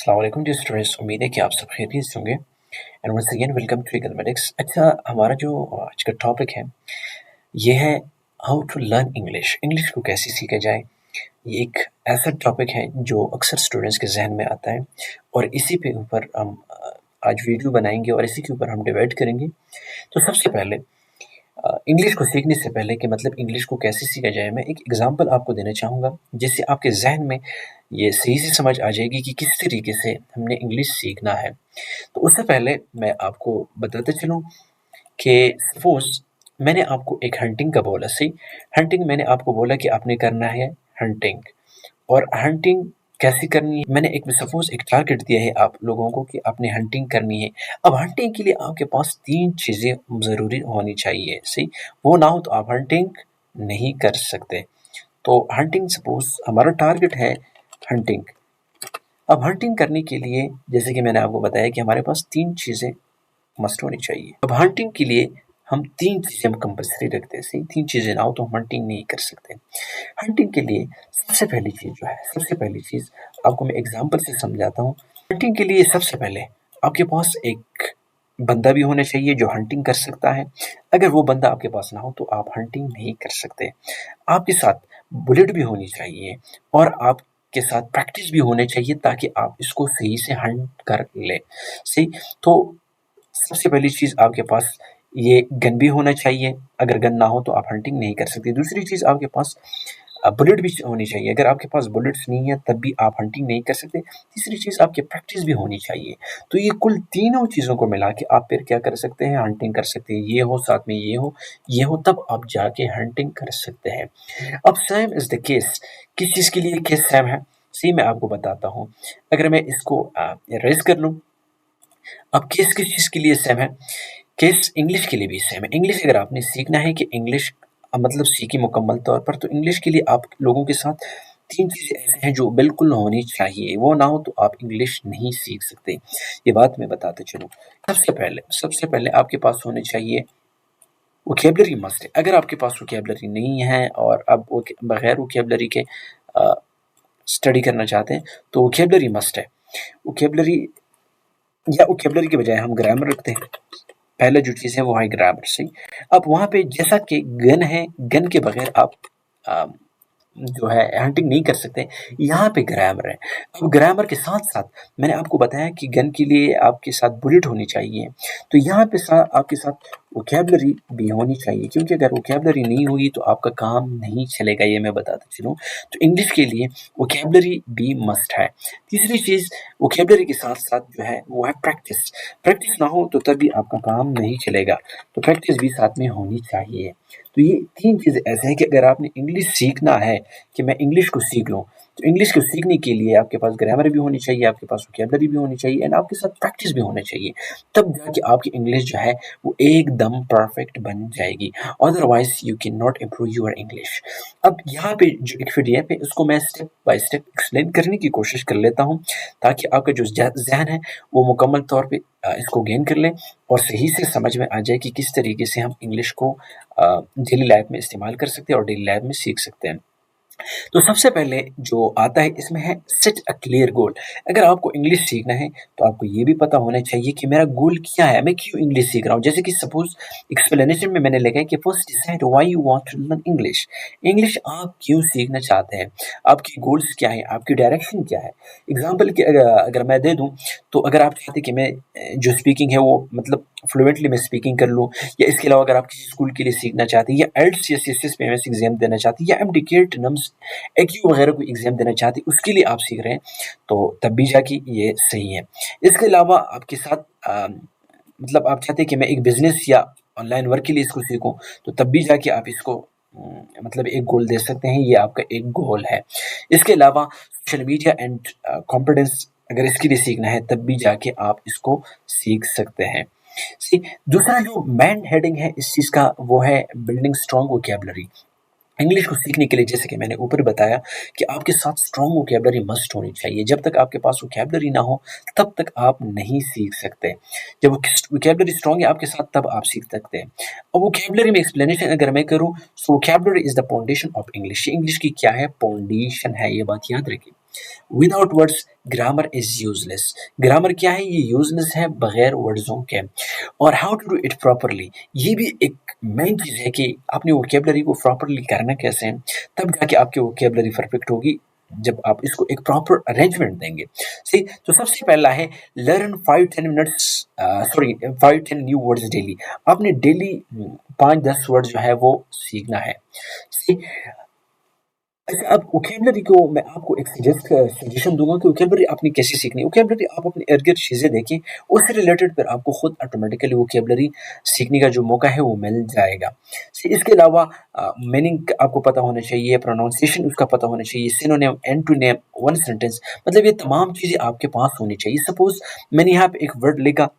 अस्सलाम वालेकुम dear students, उम्मीद है कि आप सब खैरियत से होंगे and once again welcome to Iklematics. अच्छा, हमारा जो आज का टॉपिक है ये है how to learn English. English को कैसे सीखा जाए। ये एक ऐसा टॉपिक है जो अक्सर स्टूडेंट्स के जहन में आता है और इसी पे ऊपर हम आज वीडियो बनाएंगे और इसी के ऊपर हम डिबेट करेंगे। तो सबसे पहले इंग्लिश को सीखने से पहले कि मतलब इंग्लिश को कैसे सीखा जाए, मैं एक एग्जांपल आपको देना चाहूँगा जिससे आपके जहन में ये सही से समझ आ जाएगी कि किस तरीके से हमने इंग्लिश सीखना है। तो उससे पहले मैं आपको बताते चलूँ कि सपोज़ मैंने आपको एक हंटिंग का बोला, सही। हंटिंग मैंने आपको बोला कि आपने करना है हंटिंग, और हंटिंग कैसे करनी है, मैंने एक सपोज़ एक टारगेट दिया है आप लोगों को कि आपने हंटिंग करनी है। अब हंटिंग के लिए आपके पास 3 चीज़ें ज़रूरी होनी चाहिए, सही। वो ना हो तो आप हंटिंग नहीं कर सकते। तो हंटिंग सपोज़ हमारा टारगेट है हंटिंग। अब हंटिंग करने के लिए जैसे कि मैंने आपको बताया कि हमारे पास 3 चीज़ें मस्ट होनी चाहिए। अब हंटिंग के लिए हम 3 चीज़ें हम कंपल्सरी रखते हैं, सही। 3 चीज़ें ना हो तो हम हंटिंग नहीं कर सकते। हंटिंग के लिए सबसे पहली चीज़ आपको मैं एग्ज़ाम्पल से समझाता हूँ। हंटिंग के लिए सबसे पहले आपके पास एक बंदा भी होना चाहिए जो हंटिंग कर सकता है। अगर वो बंदा आपके पास ना हो तो आप हंटिंग नहीं कर सकते। आपके साथ बुलेट भी होनी चाहिए और आपके साथ प्रैक्टिस भी होनी चाहिए ताकि आप इसको सही से हंट कर लें, सही। तो सबसे पहली चीज़ आपके पास ये गन भी होना चाहिए। अगर गन ना हो तो आप हंटिंग नहीं कर सकते। दूसरी चीज़ आपके पास बुलेट भी होनी चाहिए। अगर आपके पास बुलेट्स नहीं है तब भी आप हंटिंग नहीं कर सकते। तीसरी चीज़ आपकी प्रैक्टिस भी होनी चाहिए। तो ये कुल तीनों चीज़ों को मिला के आप फिर क्या कर सकते हैं, हंटिंग कर सकते हैं। ये हो साथ में ये हो तब आप जाके हंटिंग कर सकते हैं। अब सेम इज़ द केस, किस चीज़ के लिए केस सेम है, सी मैं आपको बताता हूँ। अगर मैं इसको इरेज़ कर लूँ, अब केस किस चीज़ के लिए सेम है, केस इंग्लिश के लिए भी सेम है। इंग्लिश अगर आपने सीखना है कि इंग्लिश मतलब सीखी मुकम्मल तौर पर, तो इंग्लिश के लिए आप लोगों के साथ 3 चीज़ें ऐसे हैं जो बिल्कुल होनी चाहिए। वो ना हो तो आप इंग्लिश नहीं सीख सकते। ये बात मैं बताते चलूँ। सबसे पहले आपके पास होने चाहिए वोकैब्युलरी मस्ट है। अगर आपके पास वोकैब्युलरी नहीं है और आप बगैर वोकैब्युलरी के अ, स्टडी करना चाहते हैं तो वोकैब्युलरी मस्ट है। वोकैब्युलरी या वोकैब्युलरी के बजाय हम ग्रामर रखते हैं। पहले जो चीज़ है वो है ग्रामर, सही। अब वहाँ पे जैसा कि गन है, गन के बगैर आप अ, जो है हंटिंग नहीं कर सकते। यहाँ पे ग्रामर है। अब ग्रामर के साथ-साथ मैंने आपको बताया कि गन के लिए आपके साथ बुलेट होनी चाहिए। तो यहाँ पे आपके साथ वोकैब्युलरी भी होनी चाहिए, क्योंकि अगर वोकैब्युलरी नहीं होगी तो आपका काम नहीं चलेगा, ये मैं बताता चलूँ। तो इंग्लिश के लिए वोकैब्युलरी भी मस्ट है। तीसरी चीज़ वोकैब्युलरी के साथ-साथ जो है वो है प्रैक्टिस। प्रैक्टिस ना हो तो तभी आपका काम नहीं चलेगा। तो प्रैक्टिस भी साथ में होनी चाहिए। तो ये 3 चीज़ें ऐसे हैं कि अगर आपने इंग्लिश सीखना है कि मैं इंग्लिश को सीख लूँ, तो इंग्लिश को सीखने के लिए आपके पास ग्रामर भी होनी चाहिए, आपके पास वोकैब्युलरी भी होनी चाहिए एंड आपके साथ प्रैक्टिस भी होना चाहिए। तब जाके आपकी इंग्लिश जो है वो एकदम परफेक्ट बन जाएगी। Otherwise you can not improve your English. अब यहाँ पे जो एक पीडीएफ है इसको मैं स्टेप बाय स्टेप एक्सप्लेन करने की कोशिश कर लेता हूँ ताकि आपका जो ज़हन है वो मुकम्मल तौर पे इसको गेन कर ले और सही से समझ में आ जाए कि किस तरीके से हम इंग्लिश को डेली लाइफ में इस्तेमाल कर सकते हैं और डेली लाइफ में सीख सकते हैं। तो सबसे पहले जो आता है इसमें है सेट अ क्लियर गोल। अगर आपको इंग्लिश सीखना है तो आपको ये भी पता होना चाहिए कि मेरा गोल क्या है, मैं क्यों इंग्लिश सीख रहा हूँ। जैसे कि सपोज एक्सप्लेनेशन में मैंने लिखा है कि first decide why you want to learn English. English आप क्यों सीखना चाहते हैं, आपकी गोल्स क्या है, आपकी डायरेक्शन क्या है। एग्जाम्पल के अगर मैं दे दूँ तो अगर आप चाहते कि मैं जो स्पीकिंग है वो मतलब फ्लुएंटली मैं स्पीकिंग कर लूँ, या इसके अलावा अगर आप किसी स्कूल के लिए सीखना चाहते हैं, या एल्ट्स या सीसीएस पीएमएस एग्जाम देना चाहते हैं, या एमडीकेट नम्स एक्यू वगैरह कोई एग्जाम देना चाहते हैं, उसके लिए आप सीख रहे हैं, तो तब भी जाके ये सही है। इसके अलावा आपके साथ मतलब आप चाहते हैं कि मैं एक बिजनेस या ऑनलाइन वर्क के लिए इसको सीखूं, तो तब भी जाके आप इसको मतलब एक गोल दे सकते हैं, ये आपका एक गोल है। इसके अलावा सोशल मीडिया एंड कॉन्फिडेंस अगर इसके लिए सीखना है तब भी जाके आप इसको सीख सकते हैं। सी दूसरा जो मेन हेडिंग है इस चीज़ का वो है बिल्डिंग स्ट्रॉन्ग वोकैब्युलरी। इंग्लिश को सीखने के लिए जैसे कि मैंने ऊपर बताया कि आपके साथ स्ट्रॉन्ग वोकैब्युलरी मस्ट होनी चाहिए। जब तक आपके पास वोकैब्युलरी ना हो तब तक आप नहीं सीख सकते। जब वोकैब्युलरी स्ट्रॉन्ग है आपके साथ तब आप सीख सकते हैं। अब वोकैब्युलरी में एक्सप्लेनेशन अगर मैं करूँ, so vocabulary is the foundation of English. English की क्या है, फाउंडेशन है, ये बात याद रखिए। Without words grammar is useless. Grammar क्या है? ये यूजलेस है बगैर वर्ड्सों के। और how to do it properly, ये भी एक मेन चीज़ है कि आपने वोकेबलरी को प्रॉपरली करना कैसे है, तब जाके आपकी वोकेबलरी परफेक्ट होगी जब आप इसको एक प्रॉपर अरेंजमेंट देंगे। सही, तो सबसे पहला है learn 5-10 minutes, sorry 5-10 new words daily. आपने डेली 5-10 वर्ड जो है वो सीखना है। सही। अच्छा, अब वोकेबलरी को मैं आपको एक सजेशन दूंगा कि वोकेबलरी आपने कैसे सीखनी है। वोकेबलरी आप अपने इर्द गिर्द चीज़ें देखें, उससे रिलेटेड फिर आपको खुद ऑटोमेटिकली वोकेबलरी सीखने का जो मौका है वो मिल जाएगा। इसके अलावा मीनिंग आपको पता होना चाहिए, प्रोनाउंसिएशन उसका पता होना चाहिए, सिनोनिम, एंटोनिम, वन सेंटेंस, मतलब ये तमाम चीज़ें आपके पास होनी चाहिए। सपोज मैंने यहाँ पे एक वर्ड लिखा,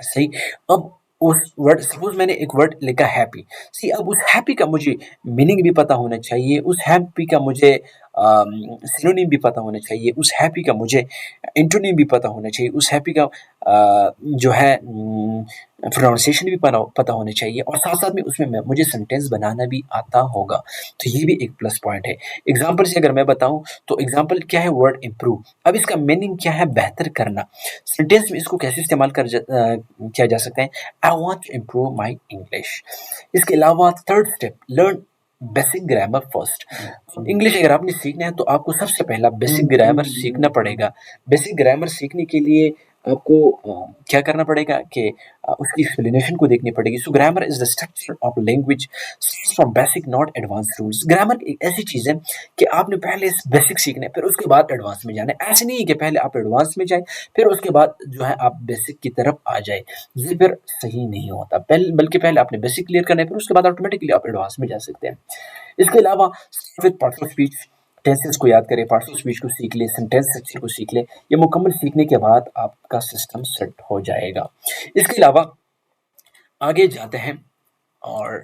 सही, अब उस वर्ड, सपोज मैंने एक वर्ड लिखा हैप्पी, सी, अब उस हैप्पी का मुझे मीनिंग भी पता होना चाहिए, उस हैप्पी का मुझे सिनोनिम भी पता होना चाहिए, उस हैप्पी का मुझे एंटोनिम भी पता होना चाहिए, उस हैप्पी का जो है प्रोनाउंसिएशन भी पता होना चाहिए, और साथ साथ में उसमें मुझे सेंटेंस बनाना भी आता होगा। तो ये भी एक प्लस पॉइंट है। एग्जाम्पल से अगर मैं बताऊं तो एग्जाम्पल क्या है? Word improve. अब इसका मीनिंग क्या है? बेहतर करना। सेंटेंस में इसको कैसे इस्तेमाल किया जा सकता है? I want to improve my English. इसके अलावा third step, learn basic grammar first. English अगर आपने सीखना है तो आपको सबसे पहला बेसिक ग्रामर सीखना पड़ेगा। बेसिक ग्रामर सीखने के लिए आपको क्या करना पड़ेगा कि उसकी एक्सप्लेनेशन को देखनी पड़ेगी। So grammar is the structure of language from basic not advance rules. Grammar एक ऐसी चीज़ है कि आपने पहले बेसिक सीखना है, फिर उसके बाद एडवांस में जाना है। ऐसे नहीं है कि पहले आप एडवांस में जाए फिर उसके बाद जो है आप बेसिक की तरफ आ जाए, ये फिर सही नहीं होता। बल्कि पहले आपने बेसिक क्लियर करना है, फिर उसके बाद ऑटोमेटिकली आप एडवांस में जा सकते हैं। इसके अलावा with parts of speech, tenses को याद करें, पार्ट्स ऑफ स्पीच को सीख ले, सेंटेंस स्ट्रक्चर को सीख ले। ये मुकम्मल सीखने के बाद आपका सिस्टम सेट हो जाएगा। इसके अलावा आगे जाते हैं, और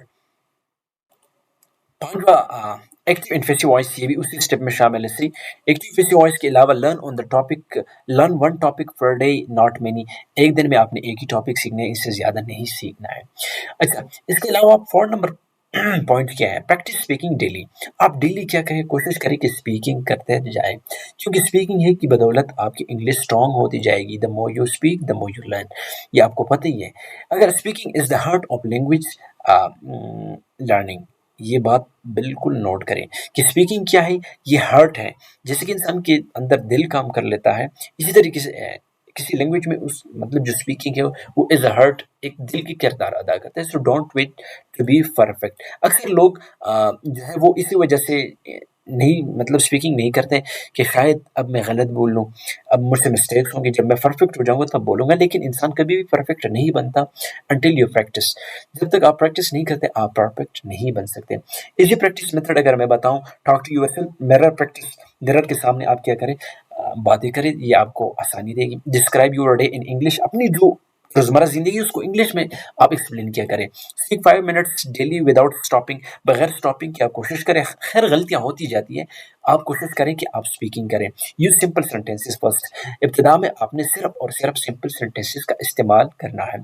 पांचवा एक्टिव एंड पैसिव वॉइस, ये भी उसी स्टेप में शामिल है। सी, एक्टिव पैसिव वॉइस के अलावा learn on the topic, learn one topic per day not many. एक दिन में आपने एक ही टॉपिक सीखना है, इससे ज्यादा नहीं सीखना है। अच्छा, इसके अलावा 4 नंबर पॉइंट क्या है? Practice speaking daily. आप डेली क्या करें? कोशिश करें कि स्पीकिंग करते जाए, क्योंकि स्पीकिंग है की बदौलत आपकी इंग्लिश स्ट्रांग होती जाएगी। The more you speak the more you learn, ये आपको पता ही है। अगर speaking is the heart of language learning, ये बात बिल्कुल नोट करें कि स्पीकिंग क्या है? ये हार्ट है। जैसे कि इंसान के अंदर दिल काम कर लेता है, इसी तरीके से किसी लैंग्वेज में उस मतलब जो स्पीकिंग है वो इज अ हार्ट, एक दिल की किरदार अदा करता है। So don't wait to be perfect. अक्सर लोग जो है वो इसी वजह से नहीं, मतलब स्पीकिंग नहीं करते कि शायद अब मैं गलत बोल लूँ, अब मुझसे मिस्टेक्स होंगे, जब मैं परफेक्ट हो जाऊंगा तब बोलूंगा। लेकिन इंसान कभी भी परफेक्ट नहीं बनता अंटिल यू प्रैक्टिस। जब तक आप प्रैक्टिस नहीं करते आप परफेक्ट नहीं बन सकते। इसी प्रैक्टिस मेथड अगर मैं बताऊं, talk to yourself, mirror practice. Mirror के सामने आप क्या करें? बातें करें, ये आपको आसानी देगी। Describe your day in English, अपनी जो रोजमर्रा जिंदगी उसको इंग्लिश में आप एक्सप्लेन किया करें। Seek 5 minutes daily without stopping, बगैर स्टॉपिंग की आप कोशिश करें। खैर गलतियां होती जाती है, आप कोशिश करें कि आप स्पीकिंग करें। Use simple sentences first. इब्तिदा में आपने सिर्फ और सिर्फ सिंपल सेंटेंसेस का इस्तेमाल करना है।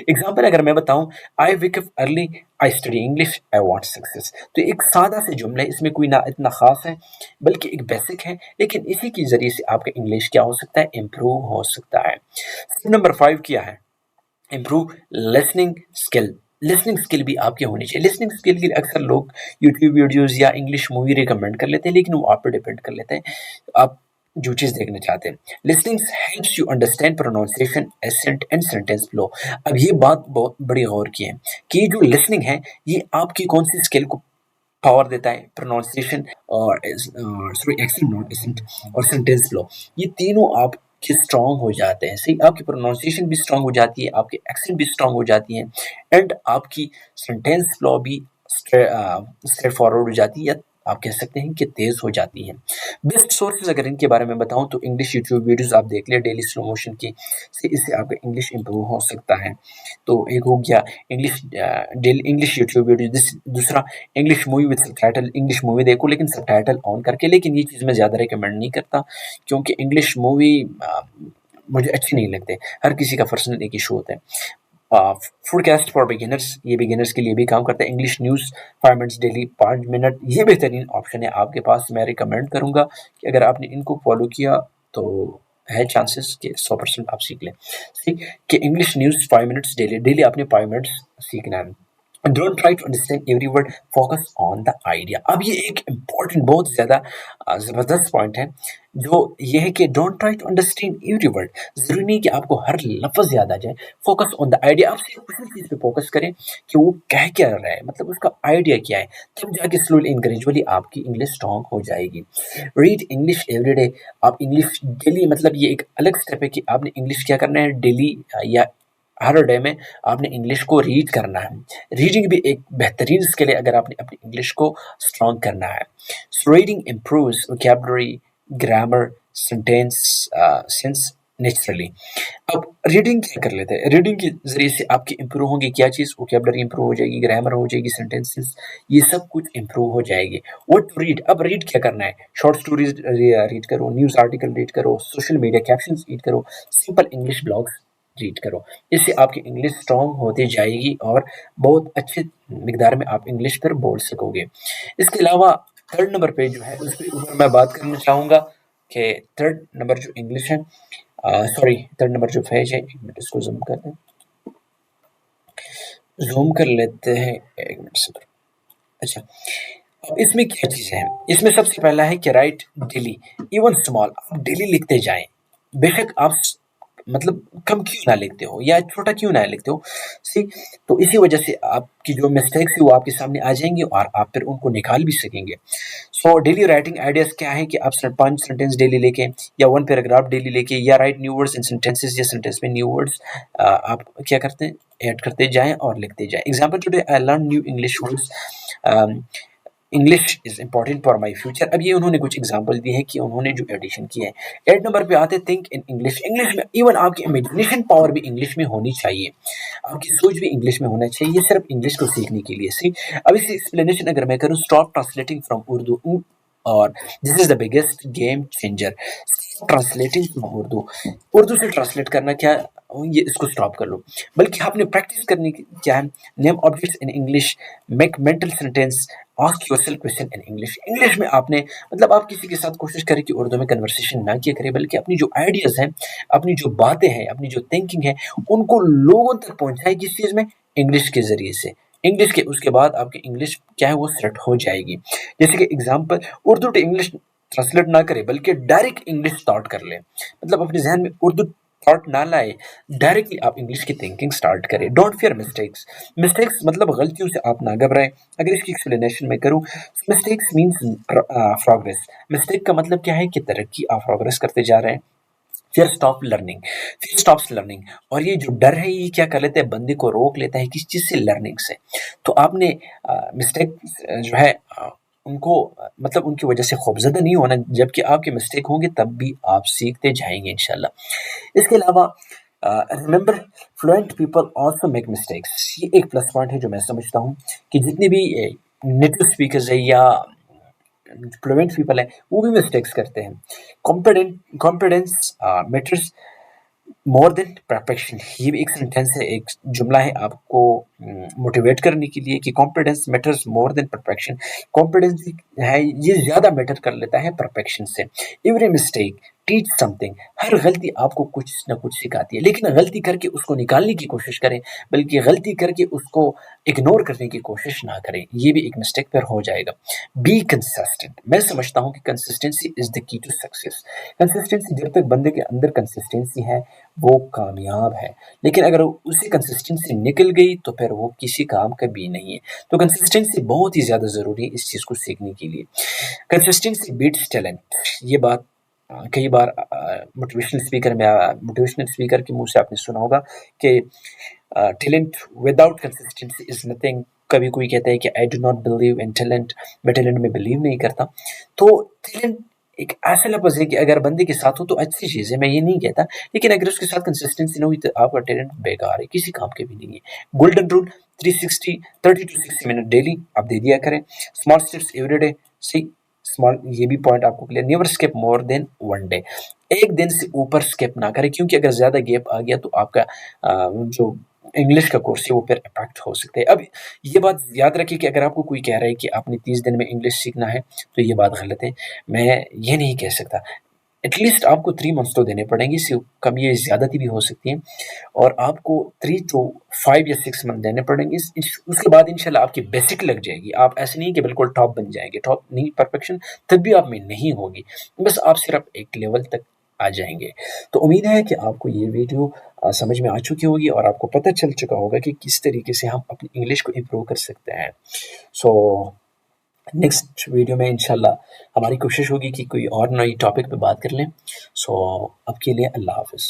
एग्जाम्पल अगर मैं बताऊं, I wake up early, I study English, I want success. तो एक सादा से जुमला है, इसमें कोई ना इतना खास है बल्कि एक बेसिक है, लेकिन इसी के जरिए से आपका इंग्लिश क्या हो सकता है? इम्प्रूव हो सकता है। नंबर 5 क्या है? Improve listening skill. Listening skill भी आपकी होनी चाहिए। लिसनिंग स्किल के लिए अक्सर लोग यूट्यूब वीडियोस या इंग्लिश मूवी रिकमेंड कर लेते हैं, लेकिन वो आप पे डिपेंड कर लेते हैं, आप जो चीज़ देखना चाहते हैं। Listening helps you understand pronunciation, accent and sentence flow. अब ये बात बहुत बड़ी गौर की है कि जो लिसनिंग है ये आपकी कौन सी स्किल को पावर देता है? प्रोनाउंसिएशन और सॉरी एक्सेंट, नॉट एसेंट, और सेंटेंस फ्लो। ये तीनों आपके स्ट्रांग हो जाते हैं। सही, आपकी प्रोनाउंसिएशन भी स्ट्रांग हो जाती है, आपकी एक्सेंट भी स्ट्रांग हो जाती है, एंड आपकी सेंटेंस फ्लो भी स्ट्रेट फॉरवर्ड हो जाती है, या आप कह सकते हैं कि तेज हो जाती है। बेस्ट सोर्सेज अगर इनके बारे में बताऊं तो इंग्लिश यूट्यूब वीडियोस आप देख लिया डेली स्लो मोशन की, से इससे आपका इंग्लिश इंप्रूव हो सकता है। तो एक हो गया English daily English YouTube video. दूसरा, English movie with subtitle. English movie देखो लेकिन सबटाइटल ऑन करके, लेकिन ये चीज़ मैं ज़्यादा रिकमेंड नहीं करता क्योंकि इंग्लिश मूवी मुझे अच्छी नहीं लगते। हर किसी का पर्सनल एक इशू होता है। फूडकास्ट फॉर बिगिनर्स, ये बिगिनर्स के लिए भी काम करता है। English news 5 minutes daily, 5 minute, ये बेहतरीन ऑप्शन है आपके पास। मैं रिकमेंड करूंगा कि अगर आपने इनको फॉलो किया तो है चांसेस कि 100% आप सीख लें। ठीक कि English news 5 minutes daily, daily आपने 5 मिनट्स सीखना है। Don't try to understand every word, focus on the idea. अब ये एक इम्पॉर्टेंट, बहुत ज़्यादा ज़बरदस्त पॉइंट है, जो ये है कि don't try to understand every word. ज़रूरी नहीं कि आपको हर लफ्ज़ याद आ जाए, फोकस ऑन द आइडिया। आप सिर्फ उसी चीज़ पे फोकस करें कि वो कह क्या रहा है, मतलब उसका आइडिया क्या है, तब जाके स्लोली एंड ग्रेजुअली आपकी इंग्लिश स्ट्रॉन्ग हो जाएगी। रीड इंग्लिश एवरी डे, आप इंग्लिश डेली, मतलब ये एक अलग स्टेप है कि आपने इंग्लिश क्या करना है डेली, या हर डे में आपने इंग्लिश को रीड करना है। रीडिंग भी एक बेहतरीन स्किल है अगर आपने अपनी इंग्लिश को स्ट्रॉन्ग करना है। So reading improves vocabulary, grammar, sentence sense naturally. अब रीडिंग क्या कर लेते हैं, रीडिंग के जरिए से आपकी इंप्रूव होंगी क्या चीज़, वोकैबुलरी इंप्रूव हो जाएगी, ग्रामर हो जाएगी, सेंटेंसेस, ये सब कुछ इंप्रूव हो जाएगी। व्हाट टू रीड, अब रीड क्या करना है, शॉर्ट स्टोरीज रीड करो, न्यूज़ आर्टिकल रीड करो, सोशल मीडिया कैप्शंस रीड करो, सिंपल इंग्लिश ब्लॉग्स रीड करो। इससे आपकी इंग्लिश स्ट्रॉन्ग होती जाएगी और बहुत अच्छे मिकदार में आप इंग्लिश पर बोल सकोगे। इसके अलावा थर्ड नंबर पे जो है उस पे ऊपर मैं बात करना चाहूँगा कि थर्ड नंबर जो इंग्लिश है, सॉरी थर्ड नंबर जो फेज है, एक मिनट इसको जूम कर दें, जूम कर लेते हैं, एक मिनट से। अच्छा, अब इसमें क्या चीज़ें हैं, इसमें सबसे पहला है कि राइट डेली, इवन स्मॉल, आप डेली लिखते जाएं। बेशक आप मतलब कम क्यों ना लिखते हो या छोटा क्यों ना लिखते हो, सी, तो इसी वजह से आपकी जो मिस्टेक्स है वो आपके सामने आ जाएंगी और आप फिर उनको निकाल भी सकेंगे। सो डेली राइटिंग आइडियाज क्या है कि आप 5 सेंटेंस डेली लेके या 1 पैराग्राफ डेली लेके, या right new words in sentences, या सेंटेंस में न्यू वर्ड्स आप क्या करते हैं, ऐड करते जाएं और लिखते जाएं। Example, today I learn new English words, English is important for my future. अब ये उन्होंने कुछ एग्जाम्पल दी है कि उन्होंने जो एडिशन किया है। 8 नंबर पे आते थिंक इन इंग्लिश, इंग्लिश में इवन आपकी इमेजिनेशन पावर भी इंग्लिश में होनी चाहिए, आपकी सोच भी इंग्लिश में होना चाहिए, ये सिर्फ इंग्लिश को सीखने के लिए। सी, अब इसकी एक्सप्लेनेशन अगर मैं करूँ, स्टॉप ट्रांसलेटिंग फ्रॉम उर्दू, और this is the biggest game changer. Translating from Urdu, Urdu से ट्रांसलेट करना क्या, ये इसको स्टॉप कर लो, बल्कि आपने प्रैक्टिस करनी क्या है, name objects in English, make mental sentence, ask yourself question in English. English में आपने, मतलब आप किसी के साथ कोशिश करें कि उर्दू में कन्वर्सेशन ना किया करें, बल्कि अपनी जो आइडियाज हैं, अपनी जो बातें हैं, अपनी जो थिंकिंग है, उनको लोगों तक पहुंचाए, किस चीज़ में, इंग्लिश के जरिए से। इंग्लिश के उसके बाद आपकी इंग्लिश क्या है वो सेट हो जाएगी। जैसे कि example, Urdu to English translate ना करे, बल्कि डायरेक्ट इंग्लिश स्टार्ट कर ले, मतलब अपने जहन में उर्दू थॉट ना लाए, डायरेक्टली आप इंग्लिश की थिंकिंग स्टार्ट करें। डोंट फियर मिस्टेक्स, मिस्टेक्स मतलब गलतियों से आप ना घबराएं। अगर इसकी एक्सप्लेनेशन मैं करूं, मिस्टेक्स मींस प्रोग्रेस। मिस्टेक का मतलब क्या है कि तरक्की, आप प्रोग्रेस करते जा रहे हैं। फिर स्टॉप लर्निंग, फिर स्टॉप्स लर्निंग, और ये जो डर है ये क्या कर लेता है, बंदे को रोक लेता है किस चीज़ से, लर्निंग से। तो आपने मिस्टेक जो है उनको मतलब उनकी वजह से खौफज़दा नहीं होना, जबकि आपके मिस्टेक होंगे तब भी आप सीखते जाएंगे इंशाल्लाह। इसके अलावा remember, fluent people also make mistakes, ये एक प्लस पॉइंट है जो मैं समझता हूँ कि जितने भी नेटिव स्पीकर्स है या फ्लुएंट पीपल है वो भी मिस्टेक्स करते हैं। कॉम्पिडेंस मैटर्स मोर देन परफेक्शन, ये भी एक सेंटेंस है, एक जुमला है आपको मोटिवेट करने के लिए कि confidence matters more than perfection. Confidence है ये ज्यादा मैटर कर लेता है परफेक्शन से। एवरी मिस्टेक टीच समथिंग, हर गलती आपको कुछ ना कुछ सिखाती है, लेकिन गलती करके उसको निकालने की कोशिश करें, बल्कि गलती करके उसको इग्नोर करने की कोशिश ना करें, ये भी एक मिस्टेक पर हो जाएगा। बी कंसिस्टेंट, मैं समझता हूँ कि consistency is the key to success. Consistency, जब तक बंदे के अंदर कंसिस्टेंसी है वो कामयाब है, लेकिन अगर उसी कंसिस्टेंसी निकल गई तो फिर वो किसी काम का भी नहीं है। तो कंसिस्टेंसी बहुत ही ज़्यादा ज़रूरी है इस चीज़ को सीखने के लिए। कंसिस्टेंसी बीट्स टैलेंट, ये बात कई बार मोटिवेशनल स्पीकर के मुंह से आपने सुना होगा कि talent without consistency is nothing. कभी कोई कहता है कि I do not believe in talent, मैं टैलेंट में बिलीव नहीं करता। तो टैलेंट एक ऐसा लफ्ज़ है कि अगर बंदे के साथ हो तो अच्छी चीज़ है, मैं ये नहीं कहता, लेकिन अगर उसके साथ कंसिस्टेंसी ना हुई तो आपका टैलेंट बेकार है, किसी काम के भी नहीं है। Golden rule, 30 to 60 minute daily आप दे दिया करें। Small steps everyday, C small, ये भी पॉइंट आपको clear. Never skip more than 1 day, एक दिन से ऊपर स्किप ना करें, क्योंकि अगर ज़्यादा गैप आ गया तो आपका जो इंग्लिश का कोर्स है वो फिर इम्पैक्ट हो सकता है। अब ये बात याद रखिए कि अगर आपको कोई कह रहा है कि आपने 30 दिन में इंग्लिश सीखना है, तो ये बात गलत है। मैं ये नहीं कह सकता। एटलीस्ट आपको 3 मंथ्स तो देने पड़ेंगे, इससे कम या ज़्यादती भी हो सकती है और आपको 3 टू 5 या 6 मंथ देने पड़ेंगे। उसके बाद इंशाल्लाह आपकी बेसिक लग जाएगी। आप ऐसे नहीं कि बिल्कुल टॉप बन जाएँगे, टॉप नहीं परफेक्शन तब भी आप में नहीं होगी। बस आप सिर्फ़ एक लेवल तक आ जाएँगे। तो उम्मीद है कि आपको ये वीडियो समझ में आ चुकी होगी और आपको पता चल चुका होगा कि किस तरीके से हम अपनी इंग्लिश को इम्प्रूव कर सकते हैं। सो नेक्स्ट वीडियो में इंशाल्लाह हमारी कोशिश होगी कि कोई और नई टॉपिक पे बात कर लें। सो अब के लिए अल्लाह हाफ़िज़।